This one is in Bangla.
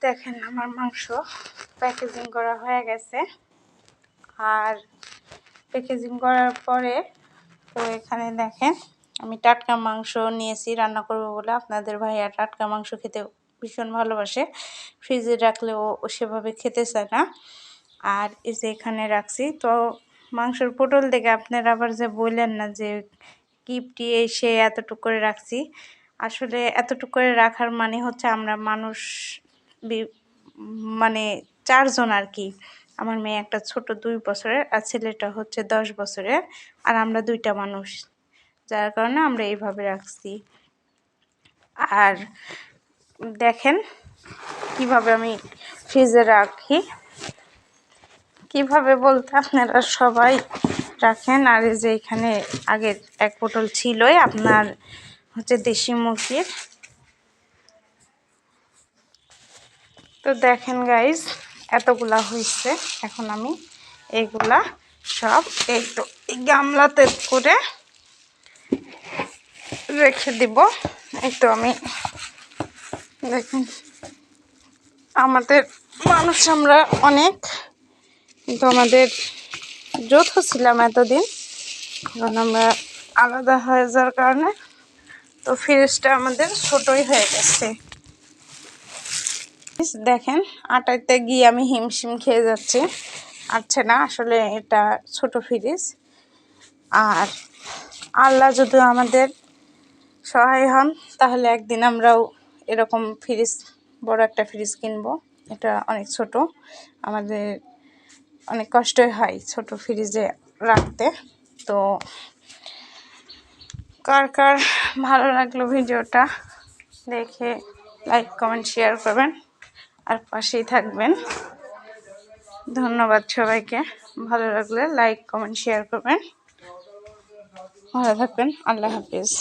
দেখেন আমার মাংস প্যাকেজিং করা হয়ে গেছে। আর প্যাকেজিং করার পরে তো এখানে দেখেন আমি টাটকা মাংস নিয়েছি রান্না করব বলে। আপনাদের ভাইয়া টাটকা মাংস খেতে ভীষণ ভালোবাসে, ফ্রিজে রাখলেও সেভাবে খেতে চায় না। আর এই যে এখানে রাখছি। তো মাংসের পটল দেখে আপনারা আবার যে বললেন না যে কিপটি এসে এতটুকু করে রাখছি, আসলে এতটুকু করে রাখার মানে হচ্ছে আমরা মানুষ মানে 4 জন আর কি। আমার মেয়ে একটা ছোট 2 বছরের আর ছেলেটা হচ্ছে 10 বছরের, আর আমরা 2টা মানুষ, যার কারণে আমরা এইভাবে রাখছি। আর দেখেন কিভাবে আমি ফ্রিজে রাখি, কিভাবে বলতে আপনারা সবাই রাখেন। আর এই যে এখানে আগের এক পটল ছিলই আপনার হচ্ছে দেশি মুরগির। তো দেখেন গাইস এতগুলা হয়েছে। এখন আমি এইগুলা সব এই তো এই গামলাতে করে রেখে দিব। এই তো আমি দেখেন আমাদের মানুষ আমরা অনেক, কিন্তু আমাদের যৌথ ছিলাম এতদিন, কারণ আমরা আলাদা হয়ে যাওয়ার কারণে তো ফ্রিজটা আমাদের ছোটই হয়ে গেছে। দেখেন আটাইতে গিয়ে আমি হিমশিম খেয়ে যাচ্ছি, আচ্ছা না আসলে এটা ছোট ফ্রিজ। আর আল্লাহ যদি আমাদের সহায় হন তাহলে একদিন আমরাও এরকম ফ্রিজ, বড় একটা ফ্রিজ কিনবো। এটা অনেক ছোট, আমাদের অনেক কষ্টই হয় ছোট ফ্রিজে রাখতে। তো কার কার ভালো লাগলো ভিডিওটা দেখে লাইক কমেন্ট শেয়ার করবেন আর পাশেই থাকবেন। ধন্যবাদ সবাইকে। ভালো লাগলে লাইক কমেন্ট শেয়ার করবেন। ভালো থাকবেন। আল্লাহ হাফিজ।